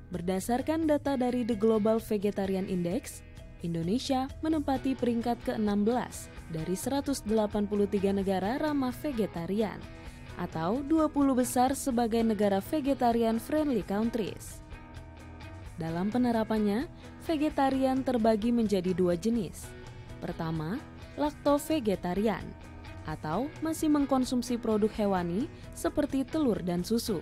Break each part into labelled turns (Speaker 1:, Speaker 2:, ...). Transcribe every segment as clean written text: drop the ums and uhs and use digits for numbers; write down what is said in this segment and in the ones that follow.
Speaker 1: Berdasarkan data dari The Global Vegetarian Index, Indonesia menempati peringkat ke-16 dari 183 negara ramah vegetarian atau 20 besar sebagai negara vegetarian friendly countries. Dalam penerapannya, vegetarian terbagi menjadi dua jenis. Pertama, lakto-vegetarian atau masih mengkonsumsi produk hewani seperti telur dan susu.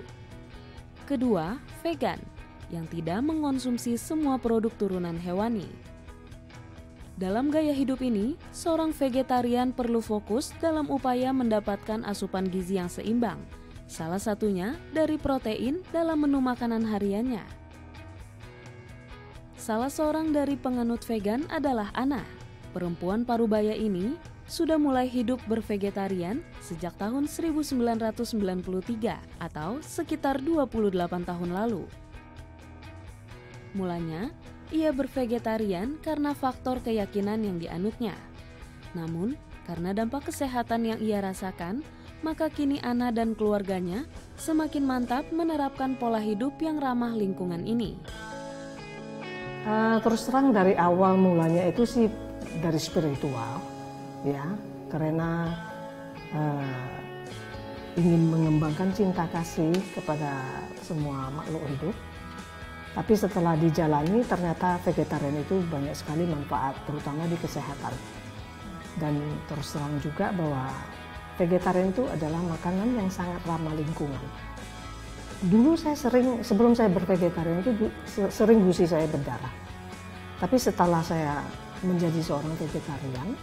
Speaker 1: Kedua, vegan yang tidak mengkonsumsi semua produk turunan hewani. Dalam gaya hidup ini, seorang vegetarian perlu fokus dalam upaya mendapatkan asupan gizi yang seimbang, salah satunya dari protein dalam menu makanan hariannya. Salah seorang dari penganut vegan adalah Ana. Perempuan parubaya ini sudah mulai hidup bervegetarian sejak tahun 1993 atau sekitar 28 tahun lalu. Mulanya, ia bervegetarian karena faktor keyakinan yang dianutnya. Namun, karena dampak kesehatan yang ia rasakan, maka kini Ana dan keluarganya semakin mantap menerapkan pola hidup yang ramah lingkungan ini.
Speaker 2: Terus terang dari awal mulanya itu sih dari spiritual, ya, karena ingin mengembangkan cinta kasih kepada semua makhluk hidup. Tapi setelah dijalani ternyata vegetarian itu banyak sekali manfaat, terutama di kesehatan. Dan terus terang juga bahwa vegetarian itu adalah makanan yang sangat ramah lingkungan. Dulu saya sebelum saya bervegetarian itu sering gusi saya berdarah. Tapi setelah saya menjadi seorang vegetarian,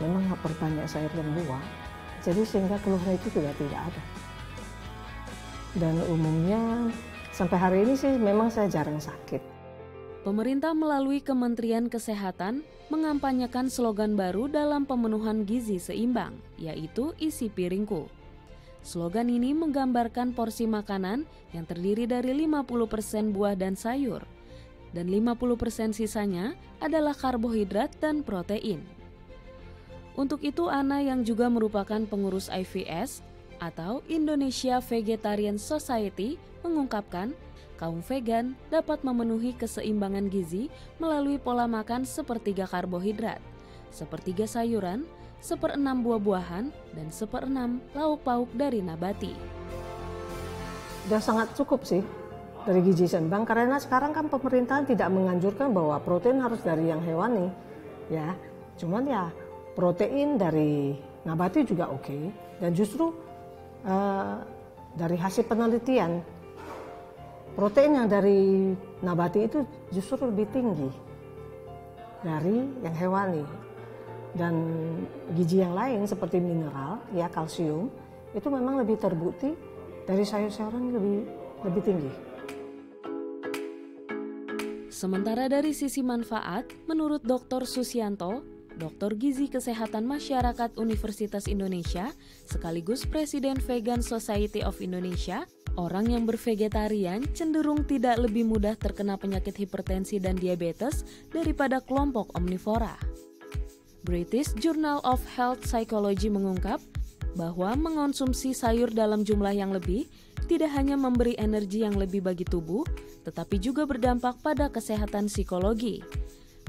Speaker 2: memang perbanyak sayur dan buah, jadi sehingga keluhan itu juga tidak ada. Dan umumnya sampai hari ini sih memang saya jarang sakit.
Speaker 1: Pemerintah melalui Kementerian Kesehatan mengampanyekan slogan baru dalam pemenuhan gizi seimbang, yaitu isi piringku. Slogan ini menggambarkan porsi makanan yang terdiri dari 50% buah dan sayur, dan 50% sisanya adalah karbohidrat dan protein. Untuk itu Ana yang juga merupakan pengurus IVS atau Indonesia Vegetarian Society mengungkapkan kaum vegan dapat memenuhi keseimbangan gizi melalui pola makan sepertiga karbohidrat, sepertiga sayuran, 1/6 buah-buahan, dan 1/6 lauk pauk dari nabati.
Speaker 2: Sudah sangat cukup sih dari gizi seimbang, karena sekarang kan pemerintahan tidak menganjurkan bahwa protein harus dari yang hewani, ya. Cuman ya protein dari nabati juga oke. Dan justru dari hasil penelitian, protein yang dari nabati itu justru lebih tinggi dari yang hewani. Dan gizi yang lain seperti mineral, ya kalsium, itu memang lebih terbukti dari sayur-sayuran lebih tinggi.
Speaker 1: Sementara dari sisi manfaat, menurut Dr. Susianto, Doktor Gizi Kesehatan Masyarakat Universitas Indonesia, sekaligus Presiden Vegan Society of Indonesia, orang yang bervegetarian cenderung tidak lebih mudah terkena penyakit hipertensi dan diabetes daripada kelompok omnivora. British Journal of Health Psychology mengungkap bahwa mengonsumsi sayur dalam jumlah yang lebih tidak hanya memberi energi yang lebih bagi tubuh, tetapi juga berdampak pada kesehatan psikologi.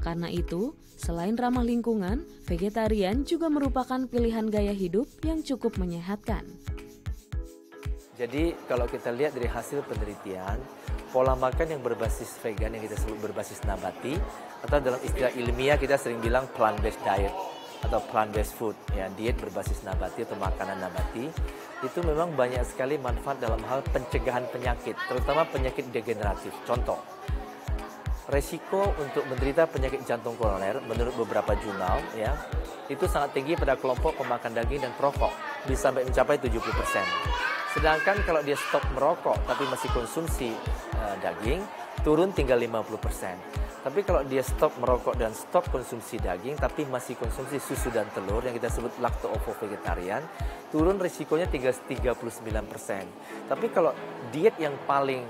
Speaker 1: Karena itu, selain ramah lingkungan, vegetarian juga merupakan pilihan gaya hidup yang cukup menyehatkan.
Speaker 3: Jadi kalau kita lihat dari hasil penelitian, pola makan yang berbasis vegan yang kita sebut berbasis nabati, atau dalam istilah ilmiah kita sering bilang plant-based diet atau plant-based food, ya, diet berbasis nabati atau makanan nabati, itu memang banyak sekali manfaat dalam hal pencegahan penyakit, terutama penyakit degeneratif. Contoh, resiko untuk menderita penyakit jantung koroner menurut beberapa jurnal, ya, itu sangat tinggi pada kelompok pemakan daging dan perokok, bisa sampai mencapai 70%. Sedangkan kalau dia stop merokok tapi masih konsumsi daging, turun tinggal 50%. Tapi kalau dia stop merokok dan stop konsumsi daging tapi masih konsumsi susu dan telur yang kita sebut lacto-ovo-vegetarian, turun risikonya 39%. Tapi kalau diet yang paling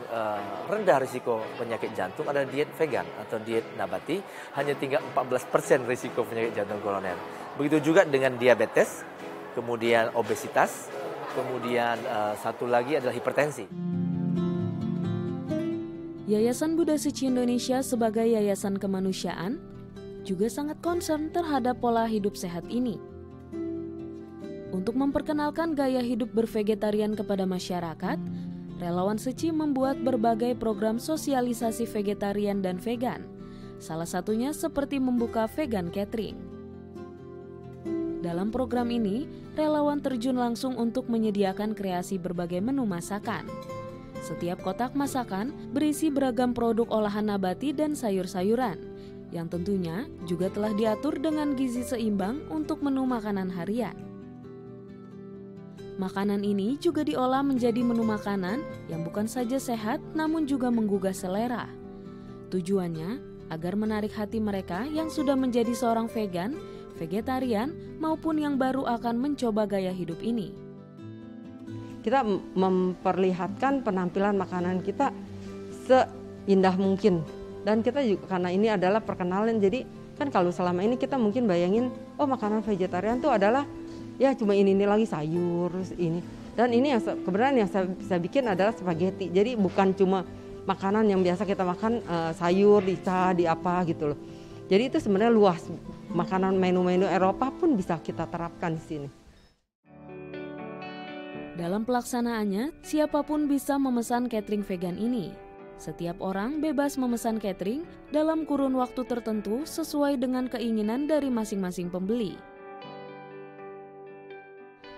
Speaker 3: rendah risiko penyakit jantung adalah diet vegan atau diet nabati, hanya tinggal 14% risiko penyakit jantung koroner. Begitu juga dengan diabetes, kemudian obesitas, kemudian satu lagi adalah hipertensi.
Speaker 1: Yayasan Buddha Suci Indonesia sebagai yayasan kemanusiaan juga sangat concern terhadap pola hidup sehat ini. Untuk memperkenalkan gaya hidup bervegetarian kepada masyarakat, Relawan Suci membuat berbagai program sosialisasi vegetarian dan vegan. Salah satunya seperti membuka vegan catering. Dalam program ini, relawan terjun langsung untuk menyediakan kreasi berbagai menu masakan. Setiap kotak masakan berisi beragam produk olahan nabati dan sayur-sayuran, yang tentunya juga telah diatur dengan gizi seimbang untuk menu makanan harian. Makanan ini juga diolah menjadi menu makanan yang bukan saja sehat namun juga menggugah selera. Tujuannya agar menarik hati mereka yang sudah menjadi seorang vegan, vegetarian, maupun yang baru akan mencoba gaya hidup ini.
Speaker 4: Kita memperlihatkan penampilan makanan kita seindah mungkin. Dan kita juga karena ini adalah perkenalan, jadi kan kalau selama ini kita mungkin bayangin, oh makanan vegetarian itu adalah ya cuma ini lagi sayur ini. Dan ini yang kebenaran yang saya bikin adalah spaghetti. Jadi bukan cuma makanan yang biasa kita makan sayur, di apa gitu loh. Jadi itu sebenarnya luas. Makanan menu-menu Eropa pun bisa kita terapkan di sini.
Speaker 1: Dalam pelaksanaannya, siapapun bisa memesan catering vegan ini. Setiap orang bebas memesan catering dalam kurun waktu tertentu sesuai dengan keinginan dari masing-masing pembeli.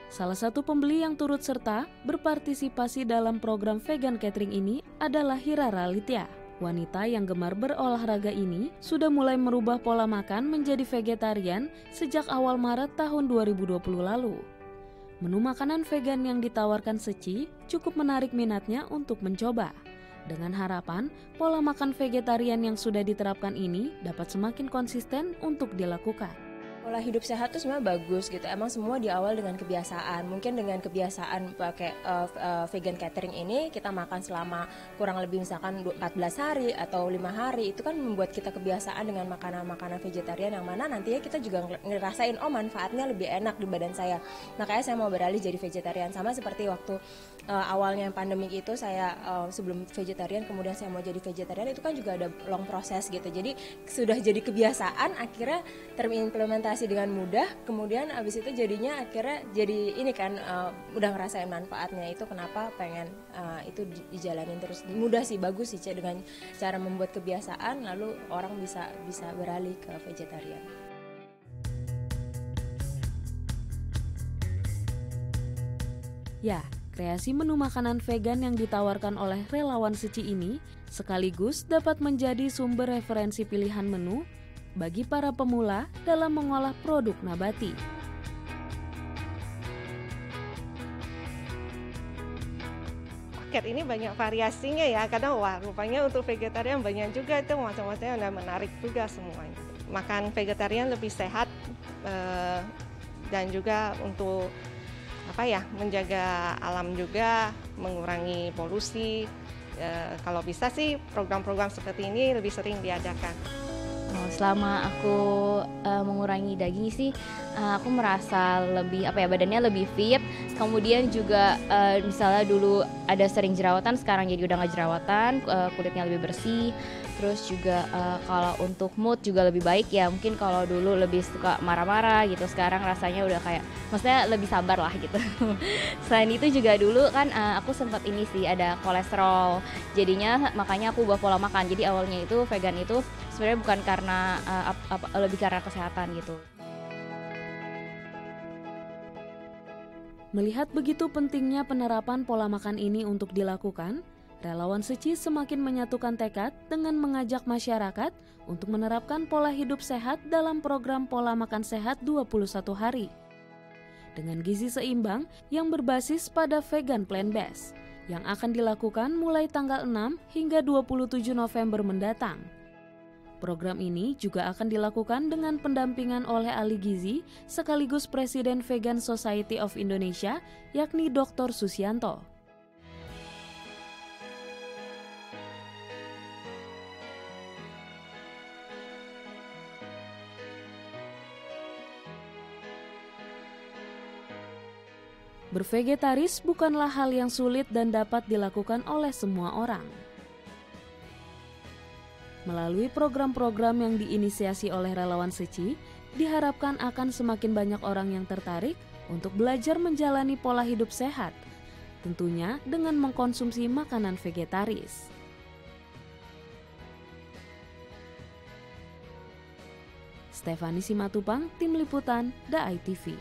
Speaker 1: Salah satu pembeli yang turut serta berpartisipasi dalam program vegan catering ini adalah Hira Ralitya. Wanita yang gemar berolahraga ini sudah mulai merubah pola makan menjadi vegetarian sejak awal Maret tahun 2020 lalu. Menu makanan vegan yang ditawarkan Suci cukup menarik minatnya untuk mencoba. Dengan harapan, pola makan vegetarian yang sudah diterapkan ini dapat semakin konsisten untuk dilakukan.
Speaker 5: Pola hidup sehat itu sebenarnya bagus gitu. Emang semua di awal dengan kebiasaan. Mungkin dengan kebiasaan pakai vegan catering ini kita makan selama kurang lebih misalkan 14 hari atau 5 hari. Itu kan membuat kita kebiasaan dengan makanan-makanan vegetarian yang mana nantinya kita juga ngerasain manfaatnya lebih enak di badan saya. Makanya saya mau beralih jadi vegetarian. Sama seperti waktu awalnya pandemi itu saya sebelum vegetarian kemudian saya mau jadi vegetarian, itu kan juga ada long proses gitu. Jadi sudah jadi kebiasaan akhirnya terimplementasi dengan mudah, kemudian abis itu jadinya akhirnya jadi ini kan udah ngerasain manfaatnya. Itu kenapa pengen itu dijalanin terus. Mudah sih, bagus sih dengan cara membuat kebiasaan lalu orang bisa beralih ke vegetarian.
Speaker 1: Ya, kreasi menu makanan vegan yang ditawarkan oleh Relawan Suci ini sekaligus dapat menjadi sumber referensi pilihan menu bagi para pemula dalam mengolah produk nabati.
Speaker 6: Paket ini banyak variasinya ya, karena wah rupanya untuk vegetarian banyak juga, itu macam-macamnya udah menarik juga semuanya. Makan vegetarian lebih sehat dan juga untuk menjaga alam juga, mengurangi polusi. Kalau bisa sih program-program seperti ini lebih sering diadakan.
Speaker 7: Selama aku mengurangi daging sih, aku merasa lebih badannya lebih fit. Kemudian juga misalnya dulu ada sering jerawatan, sekarang jadi udah nggak jerawatan, kulitnya lebih bersih. Terus juga kalau untuk mood juga lebih baik ya. Mungkin kalau dulu lebih suka marah-marah gitu, sekarang rasanya udah kayak, maksudnya lebih sabar lah gitu. Selain itu juga dulu kan aku sempat ini sih ada kolesterol. Jadinya makanya aku ubah pola makan. Jadi awalnya itu vegan itu sebenarnya bukan karena lebih karena kesehatan gitu.
Speaker 1: Melihat begitu pentingnya penerapan pola makan ini untuk dilakukan, Relawan Suci semakin menyatukan tekad dengan mengajak masyarakat untuk menerapkan pola hidup sehat dalam program Pola Makan Sehat 21 hari. Dengan gizi seimbang yang berbasis pada vegan plant-based, yang akan dilakukan mulai tanggal 6 hingga 27 November mendatang. Program ini juga akan dilakukan dengan pendampingan oleh ahli gizi sekaligus Presiden Vegan Society of Indonesia, yakni Dr. Susianto. Bervegetaris bukanlah hal yang sulit dan dapat dilakukan oleh semua orang. Melalui program-program yang diinisiasi oleh relawan SECI, diharapkan akan semakin banyak orang yang tertarik untuk belajar menjalani pola hidup sehat, tentunya dengan mengkonsumsi makanan vegetaris. Stefani Simatupang, Tim Liputan, DAI TV.